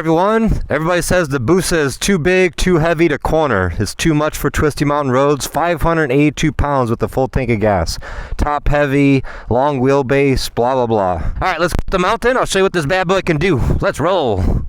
everyone. Everybody says the Busa is too big, too heavy to corner. It's too much for twisty mountain roads. 582 pounds with a full tank of gas. Top heavy, long wheelbase, blah, blah, blah. All right, let's go up the mountain. I'll show you what this bad boy can do. Let's roll.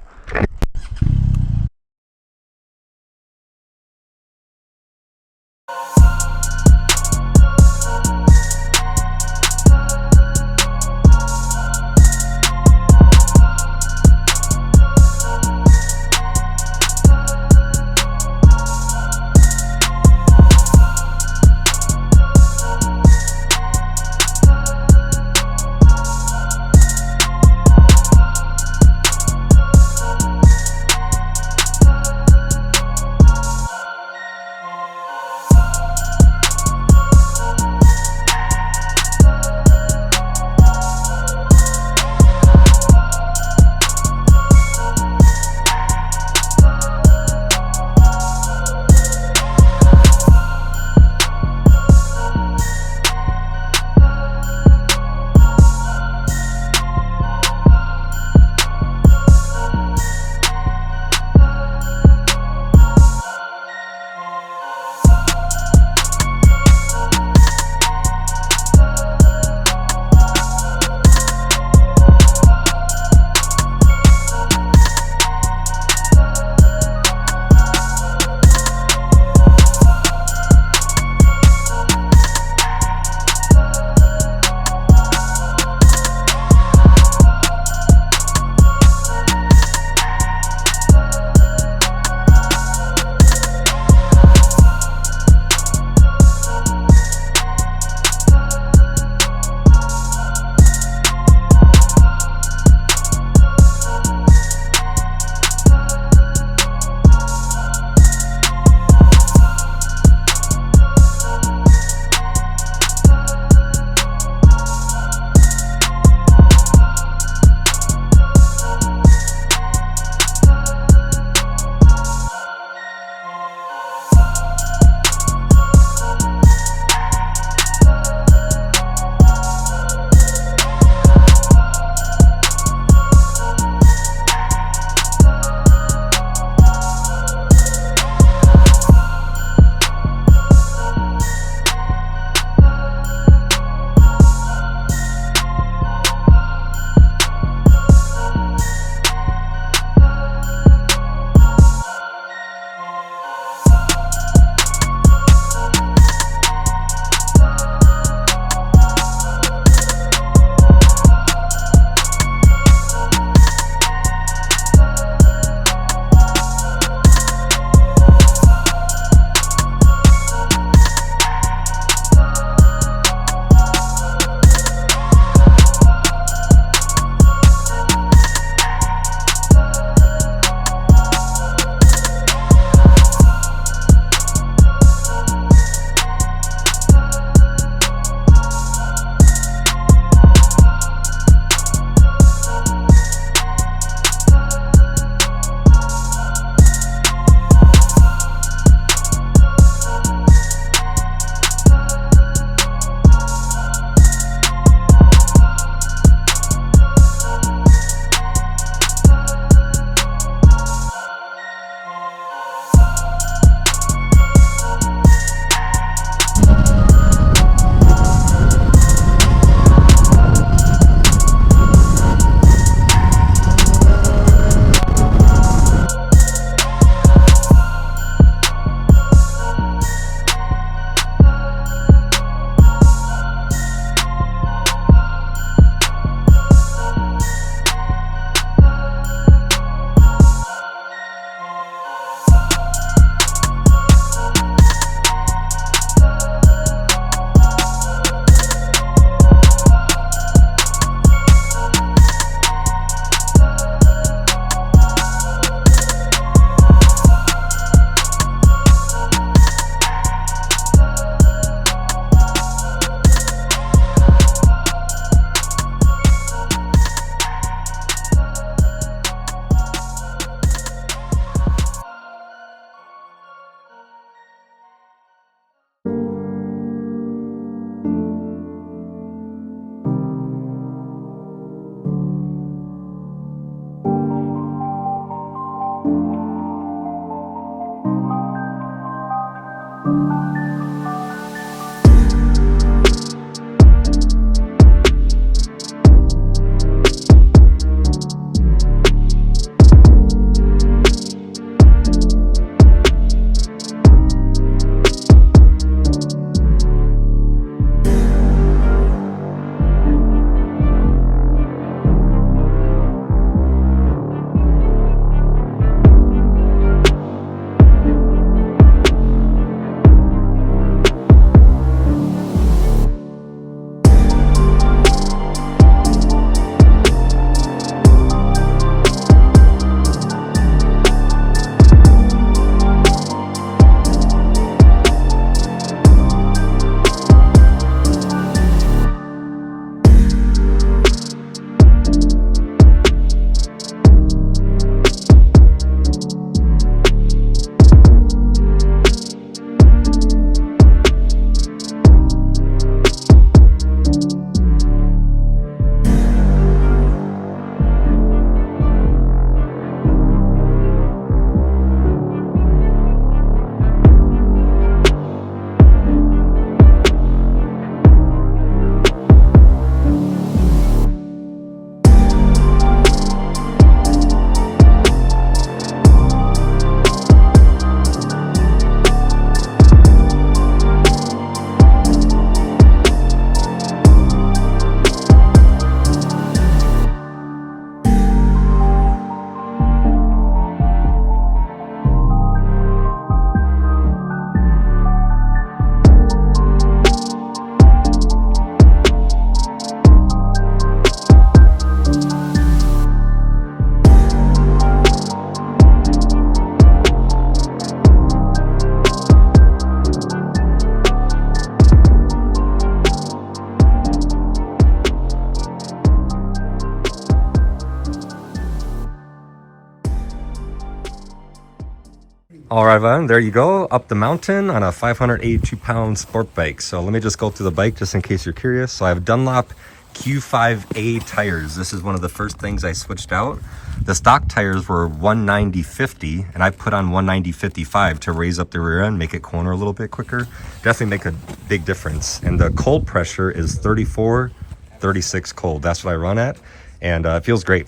All right, Van, there you go, up the mountain on a 582-pound sport bike. So let me just go through the bike just in case you're curious. So I have Dunlop Q5A tires. This is one of the first things I switched out. The stock tires were 190/50, and I put on 190/55 to raise up the rear end, make it corner a little bit quicker. Definitely make a big difference. And the cold pressure is 34-36 cold. That's what I run at, and it feels great.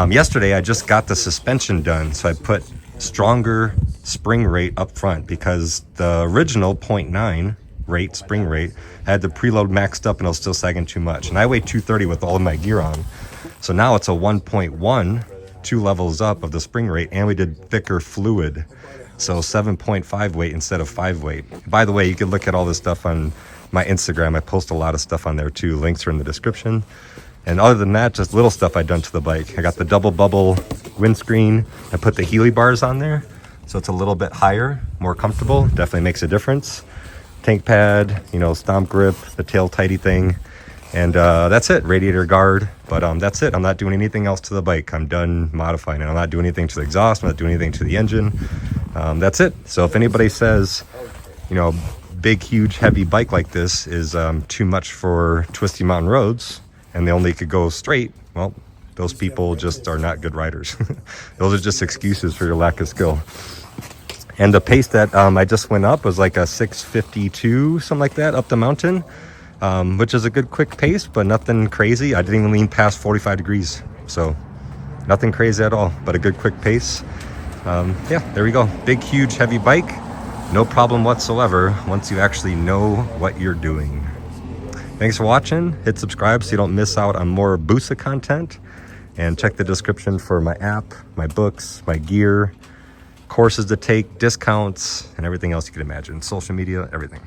Yesterday, I just got the suspension done, so I put stronger spring rate up front because the original 0.9 rate, spring rate, had the preload maxed up and it was still sagging too much. And I weigh 230 with all of my gear on. So now it's a 1.1, 2 levels up of the spring rate, and we did thicker fluid. So 7.5 weight instead of 5 weight. By the way, you can look at all this stuff on my Instagram. I post a lot of stuff on there too. Links are in the description. And other than that, just little stuff I've done to the bike. I got the double bubble windscreen. I put the Healy bars on there, so it's a little bit higher, more comfortable. Definitely makes a difference. Tank pad, you know, stomp grip, the tail tighty thing. And that's it, radiator guard. But that's it. I'm not doing anything else to the bike. I'm done modifying it. I'm not doing anything to the exhaust. I'm not doing anything to the engine. That's it. So if anybody says, you know, big, huge, heavy bike like this is too much for twisty mountain roads, and they only could go straight, well, those people just are not good riders. Those are just excuses for your lack of skill. And the pace that I just went up was like a 6:52, something like that, up the mountain, which is a good quick pace, but nothing crazy. I didn't even lean past 45 degrees, so nothing crazy at all, but a good quick pace. Yeah, there we go. Big, huge, heavy bike. No problem whatsoever once you actually know what you're doing. Thanks for watching. Hit subscribe so you don't miss out on more Busa content. And check the description for my app, my books, my gear, courses to take, discounts, and everything else you can imagine. Social media, everything.